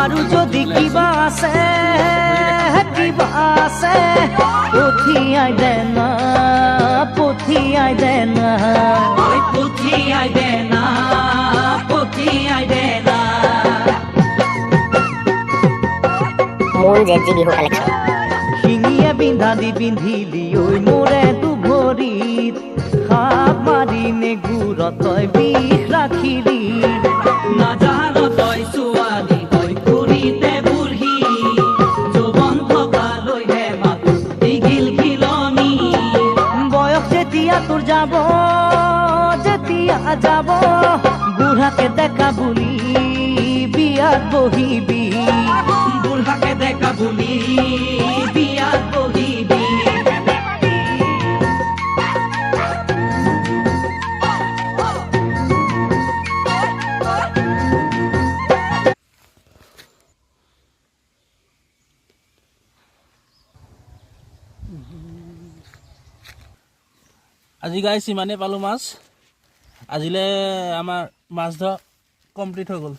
আৰু যদি কিবা আছে পঠিয়াই দেনা পঠিয়াই দেনা পঠিয়াই দেনা পঠিয়াই দেনা মন জেজি বিহু কালেকশ্যন শিঙিয়ে বিন্ধা দি পিন্ধিলি ঐ মোৰে দুভৰিত সাপ মাৰি নেগুৰত তই বিষ ৰাখিলি নাজান তই ছোৱালী হৈ ঘূৰিতে বুঢ়ী যৌৱন থকালৈহে মাতো দীঘিল খিলনি বয়স যেতিয়া তোৰ যাব বুঢ়াকে দেখা বুলি বিয়াত বহিবি বুঢ়াকে দেখা বুলি বিয়াত বহিবি আজি গাইছ ইমানে পালো মাছ আজিলে আমাৰ মাছ ধৰা কমপ্লিট হৈ গ'ল।